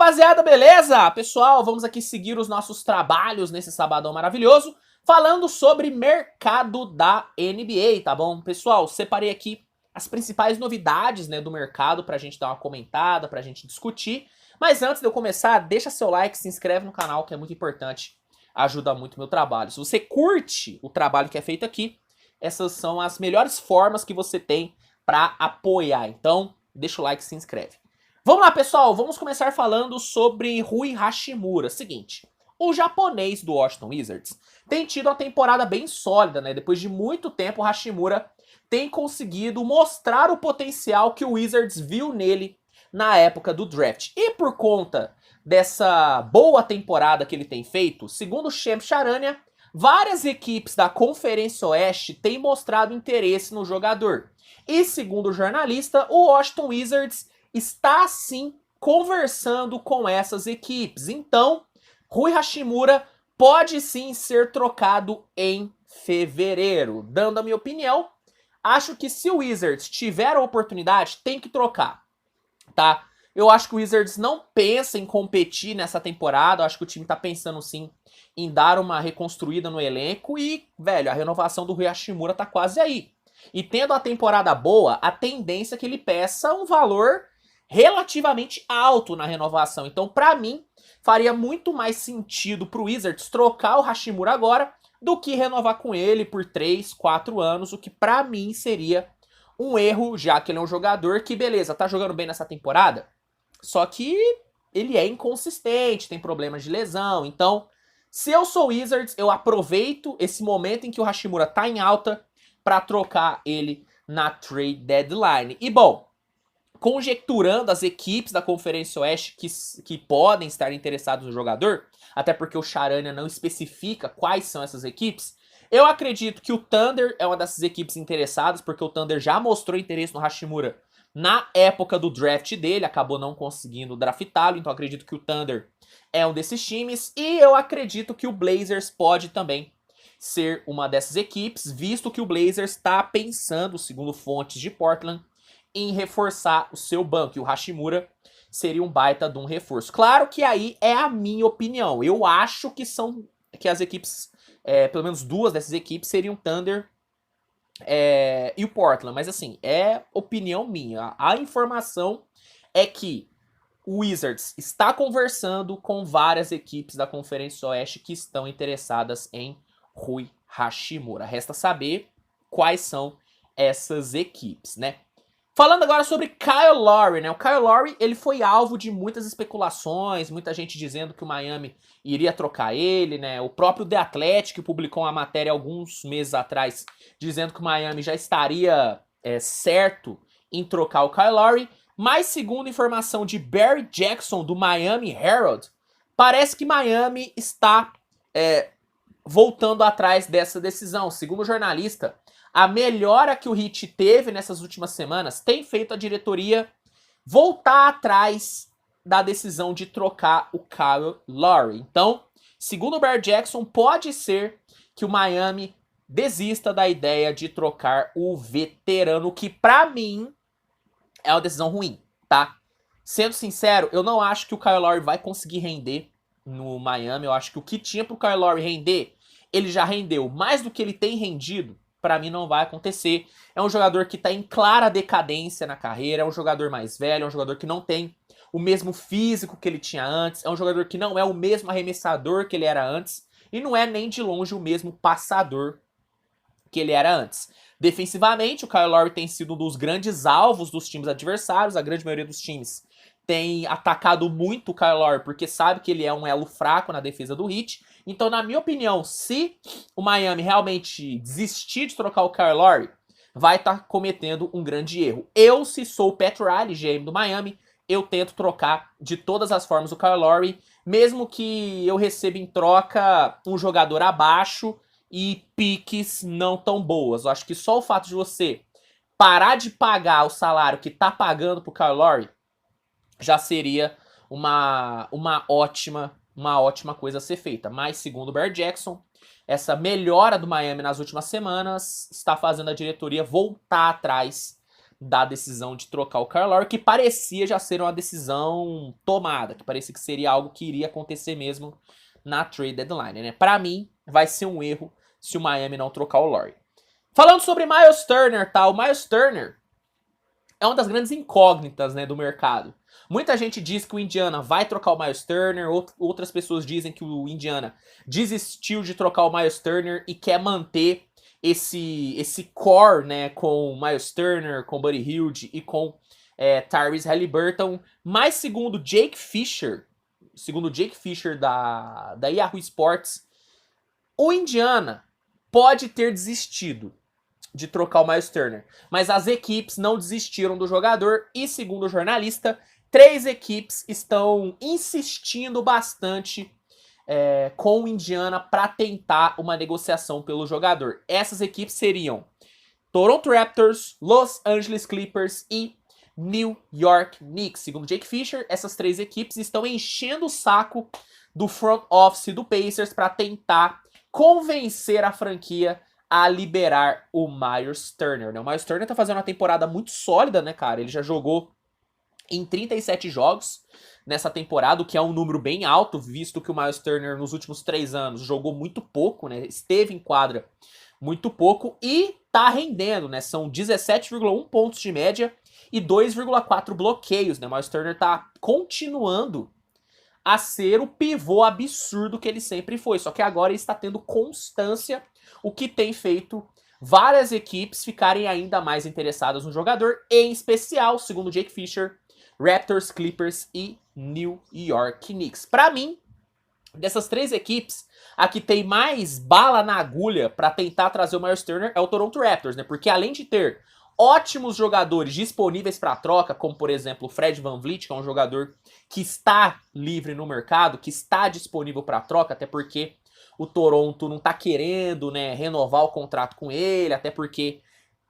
rapaziada, beleza? Pessoal, vamos aqui seguir os nossos trabalhos nesse sabadão maravilhoso, falando sobre mercado da NBA, tá bom? Pessoal, separei aqui as principais novidades, né, do mercado pra gente dar uma comentada, pra gente discutir. Mas antes de eu começar, deixa seu like, se inscreve no canal, que é muito importante, ajuda muito o meu trabalho. Se você curte o trabalho que é feito aqui, essas são as melhores formas que você tem pra apoiar. Então, deixa o like e se inscreve. Vamos lá, pessoal, vamos começar falando sobre Rui Hachimura. Seguinte, o japonês do Washington Wizards tem tido uma temporada bem sólida, né? Depois de muito tempo, o Hachimura tem conseguido mostrar o potencial que o Wizards viu nele na época do draft. E por conta dessa boa temporada que ele tem feito, segundo o Shams Charania, várias equipes da Conferência Oeste têm mostrado interesse no jogador. E segundo o jornalista, o Washington Wizards está sim conversando com essas equipes. Então, Rui Hachimura pode sim ser trocado em fevereiro. Dando a minha opinião, acho que se o Wizards tiver a oportunidade, tem que trocar, tá? Eu acho que o Wizards não pensa em competir nessa temporada, eu acho que o time tá pensando sim em dar uma reconstruída no elenco e, velho, a renovação do Rui Hachimura tá quase aí. E tendo a temporada boa, a tendência é que ele peça um valor relativamente alto na renovação. Então, pra mim, faria muito mais sentido pro Wizards trocar o Hachimura agora do que renovar com ele por 3, 4 anos, o que pra mim seria um erro, já que ele é um jogador que, beleza, tá jogando bem nessa temporada, só que ele é inconsistente, tem problemas de lesão. Então, se eu sou o Wizards, eu aproveito esse momento em que o Hachimura tá em alta pra trocar ele na trade deadline. E, bom, conjecturando as equipes da Conferência Oeste que podem estar interessados no jogador, até porque o Charania não especifica quais são essas equipes, eu acredito que o Thunder é uma dessas equipes interessadas, porque o Thunder já mostrou interesse no Hachimura na época do draft dele, acabou não conseguindo draftá-lo, então acredito que o Thunder é um desses times, e eu acredito que o Blazers pode também ser uma dessas equipes, visto que o Blazers está pensando, segundo fontes de Portland, em reforçar o seu banco, e o Hachimura seria um baita de um reforço. Claro que aí é a minha opinião. Eu acho que as equipes, pelo menos duas dessas equipes, seriam o Thunder e o Portland. Mas assim, é opinião minha. A informação é que o Wizards está conversando com várias equipes da Conferência Oeste que estão interessadas em Rui Hachimura. Resta saber quais são essas equipes, né? Falando agora sobre Kyle Lowry, né? O Kyle Lowry, ele foi alvo de muitas especulações, muita gente dizendo que o Miami iria trocar ele, né? O próprio The Athletic publicou uma matéria alguns meses atrás dizendo que o Miami já estaria certo em trocar o Kyle Lowry, mas segundo informação de Barry Jackson do Miami Herald, parece que Miami está voltando atrás dessa decisão. Segundo o jornalista, a melhora que o Heat teve nessas últimas semanas tem feito a diretoria voltar atrás da decisão de trocar o Kyle Lowry. Então, segundo o Barry Jackson, pode ser que o Miami desista da ideia de trocar o veterano, que pra mim é uma decisão ruim, tá? Sendo sincero, eu não acho que o Kyle Lowry vai conseguir render no Miami. Eu acho que o que tinha pro Kyle Lowry render, ele já rendeu. Mais do que ele tem rendido, pra mim não vai acontecer. É um jogador que tá em clara decadência na carreira, é um jogador mais velho, é um jogador que não tem o mesmo físico que ele tinha antes, é um jogador que não é o mesmo arremessador que ele era antes, e não é nem de longe o mesmo passador que ele era antes. Defensivamente, o Kyle Lowry tem sido um dos grandes alvos dos times adversários, a grande maioria dos times tem atacado muito o Kyle Lowry porque sabe que ele é um elo fraco na defesa do Heat. Então, na minha opinião, se o Miami realmente desistir de trocar o Kyle Lowry, vai estar cometendo um grande erro. Eu, se sou o Pat Riley, GM do Miami, eu tento trocar de todas as formas o Kyle Lowry, mesmo que eu receba em troca um jogador abaixo e piques não tão boas. Eu acho que só o fato de você parar de pagar o salário que tá pagando pro Kyle Lowry já seria uma ótima coisa a ser feita. Mas, segundo o Barry Jackson, essa melhora do Miami nas últimas semanas está fazendo a diretoria voltar atrás da decisão de trocar o Kyle Lowry, que parecia já ser uma decisão tomada, que parecia que seria algo que iria acontecer mesmo na trade deadline, né? Para mim, vai ser um erro se o Miami não trocar o Lowry. Falando sobre Miles Turner, tá? O Miles Turner é uma das grandes incógnitas, né, do mercado. Muita gente diz que o Indiana vai trocar o Miles Turner, outras pessoas dizem que o Indiana desistiu de trocar o Miles Turner e quer manter esse core, né, com o Miles Turner, com o Buddy Hield e com Tyrese Haliburton. Mas segundo Jake Fisher da Yahoo Sports, o Indiana pode ter desistido de trocar o Miles Turner, mas as equipes não desistiram do jogador e, segundo o jornalista, 3 equipes estão insistindo bastante com o Indiana para tentar uma negociação pelo jogador. Essas equipes seriam Toronto Raptors, Los Angeles Clippers e New York Knicks. Segundo Jake Fisher, essas 3 equipes estão enchendo o saco do front office do Pacers para tentar convencer a franquia a liberar o Miles Turner, né? O Miles Turner tá fazendo uma temporada muito sólida, né, cara? Ele já jogou em 37 jogos nessa temporada, o que é um número bem alto, visto que o Miles Turner nos últimos 3 anos jogou muito pouco, né? Esteve em quadra muito pouco e tá rendendo, né? São 17,1 pontos de média e 2,4 bloqueios, né? O Miles Turner tá continuando a ser o pivô absurdo que ele sempre foi, só que agora ele está tendo constância, o que tem feito várias equipes ficarem ainda mais interessadas no jogador, em especial, segundo Jake Fisher, Raptors, Clippers e New York Knicks. Para mim, dessas 3 equipes, a que tem mais bala na agulha para tentar trazer o Miles Turner é o Toronto Raptors, né? Porque além de ter ótimos jogadores disponíveis para troca, como por exemplo o Fred VanVleet, que é um jogador que está livre no mercado, que está disponível para troca, até porque o Toronto não tá querendo, né, renovar o contrato com ele, até porque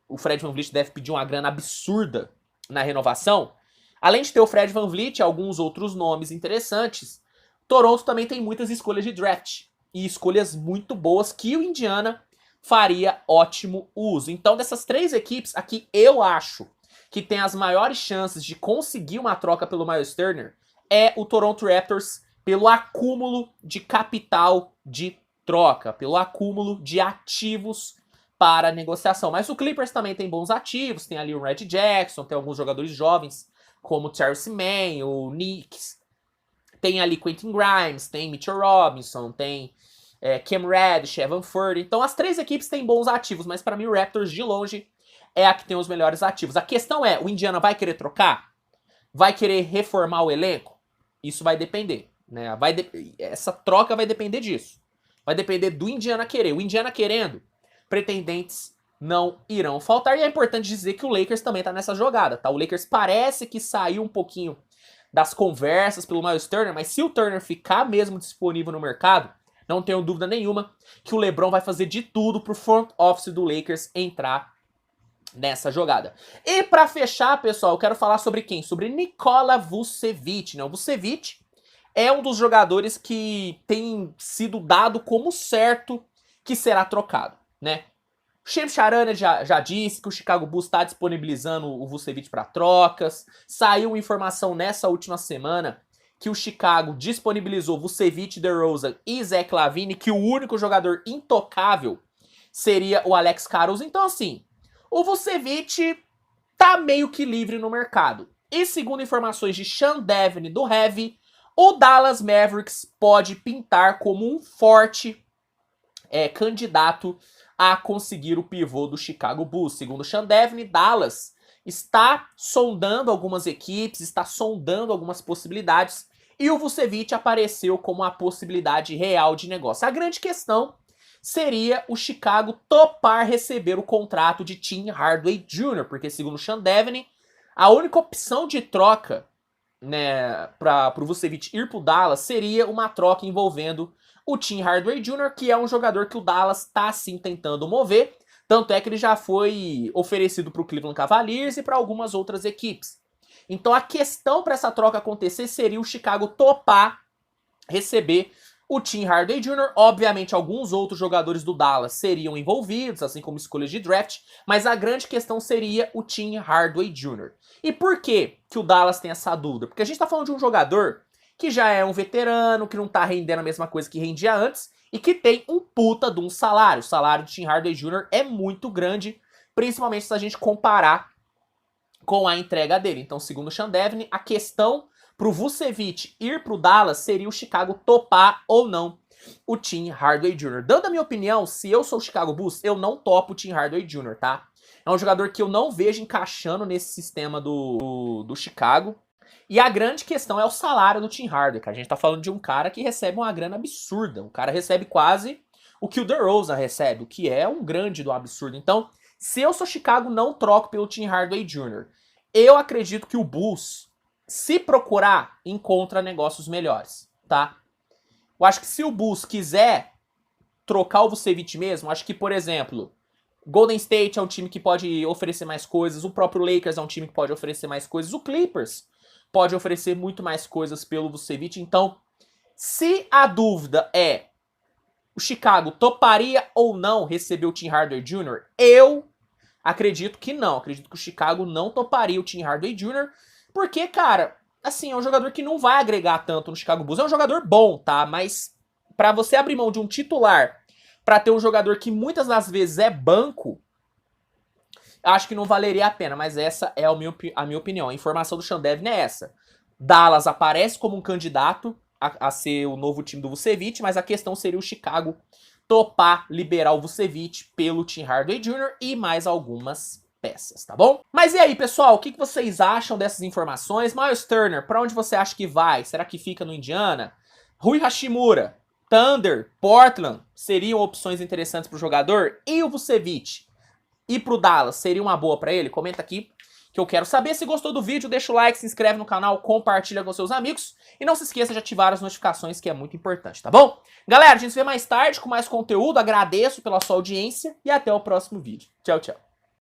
o Fred VanVleet deve pedir uma grana absurda na renovação. Além de ter o Fred VanVleet e alguns outros nomes interessantes, Toronto também tem muitas escolhas de draft e escolhas muito boas que o Indiana faria ótimo uso. Então, dessas 3 equipes, aqui eu acho que tem as maiores chances de conseguir uma troca pelo Miles Turner é o Toronto Raptors, pelo acúmulo de capital de troca, pelo acúmulo de ativos para negociação. Mas o Clippers também tem bons ativos, tem ali o Red Jackson, tem alguns jogadores jovens, como o Terrence Mann, o Knicks, tem ali Quentin Grimes, tem Mitchell Robinson, tem Cam Reddish, Evan Furter. Então as 3 equipes têm bons ativos, mas para mim o Raptors de longe é a que tem os melhores ativos. A questão é, o Indiana vai querer trocar? Vai querer reformar o elenco? Isso vai depender, né? Essa troca vai depender disso. Vai depender do Indiana querer. O Indiana querendo, pretendentes não irão faltar. E é importante dizer que o Lakers também tá nessa jogada, tá? O Lakers parece que saiu um pouquinho das conversas pelo Miles Turner, mas se o Turner ficar mesmo disponível no mercado, não tenho dúvida nenhuma que o LeBron vai fazer de tudo pro front office do Lakers entrar nessa jogada. E pra fechar, pessoal, eu quero falar sobre quem? Sobre Nikola Vucevic, né? O Vucevic é um dos jogadores que tem sido dado como certo que será trocado, né? O Shams Charania já disse que o Chicago Bulls está disponibilizando o Vucevic para trocas. Saiu informação nessa última semana que o Chicago disponibilizou Vucevic, DeRozan e Zach LaVine, que o único jogador intocável seria o Alex Caruso. Então, assim, o Vucevic tá meio que livre no mercado. E segundo informações de Sean Deveney do Heavy, o Dallas Mavericks pode pintar como um forte candidato a conseguir o pivô do Chicago Bulls. Segundo Sean Deveney, Dallas está sondando algumas equipes, está sondando algumas possibilidades, e o Vucevic apareceu como a possibilidade real de negócio. A grande questão seria o Chicago topar receber o contrato de Tim Hardaway Jr., porque segundo Sean Deveney, a única opção de troca, né, para o Vucevic ir para o Dallas seria uma troca envolvendo o Tim Hardaway Jr., que é um jogador que o Dallas está sim tentando mover, tanto é que ele já foi oferecido para o Cleveland Cavaliers e para algumas outras equipes. Então a questão para essa troca acontecer seria o Chicago topar receber O Tim Hardaway Jr., obviamente alguns outros jogadores do Dallas seriam envolvidos, assim como escolhas de draft, mas a grande questão seria o Tim Hardaway Jr. E por que o Dallas tem essa dúvida? Porque a gente tá falando de um jogador que já é um veterano, que não tá rendendo a mesma coisa que rendia antes, e que tem um puta de um salário. O salário do Tim Hardaway Jr. é muito grande, principalmente se a gente comparar com a entrega dele. Então, segundo o Sean Deveney, a questão pro Vucevic ir pro Dallas seria o Chicago topar ou não o Tim Hardaway Jr. Dando a minha opinião, se eu sou o Chicago Bulls, eu não topo o Tim Hardaway Jr., tá? É um jogador que eu não vejo encaixando nesse sistema do Chicago. E a grande questão é o salário do Tim Hardaway, cara. A gente tá falando de um cara que recebe uma grana absurda. O cara recebe quase o que o DeRozan recebe, o que é um grande do absurdo. Então, se eu sou Chicago, não troco pelo Tim Hardaway Jr. Eu acredito que o Bulls, se procurar, encontra negócios melhores, tá? Eu acho que se o Bulls quiser trocar o Vucevic mesmo, acho que, por exemplo, Golden State é um time que pode oferecer mais coisas, o próprio Lakers é um time que pode oferecer mais coisas, o Clippers pode oferecer muito mais coisas pelo Vucevic. Então, se a dúvida é o Chicago toparia ou não receber o Tim Hardaway Jr., eu acredito que não. Acredito que o Chicago não toparia o Tim Hardaway Jr., porque, cara, assim, é um jogador que não vai agregar tanto no Chicago Bulls. É um jogador bom, tá? Mas pra você abrir mão de um titular pra ter um jogador que muitas das vezes é banco, acho que não valeria a pena. Mas essa é a minha opinião. A informação do Sean Deveney é essa. Dallas aparece como um candidato a ser o novo time do Vucevic, mas a questão seria o Chicago topar liberar o Vucevic pelo Tim Hardaway Jr. e mais algumas peças, tá bom? Mas e aí, pessoal, o que vocês acham dessas informações? Miles Turner, pra onde você acha que vai? Será que fica no Indiana? Rui Hachimura, Thunder, Portland seriam opções interessantes pro jogador? E o Vucevic? E pro Dallas, seria uma boa pra ele? Comenta aqui que eu quero saber. Se gostou do vídeo, deixa o like, se inscreve no canal, compartilha com seus amigos. E não se esqueça de ativar as notificações, que é muito importante, tá bom? Galera, a gente se vê mais tarde com mais conteúdo. Agradeço pela sua audiência e até o próximo vídeo. Tchau, tchau.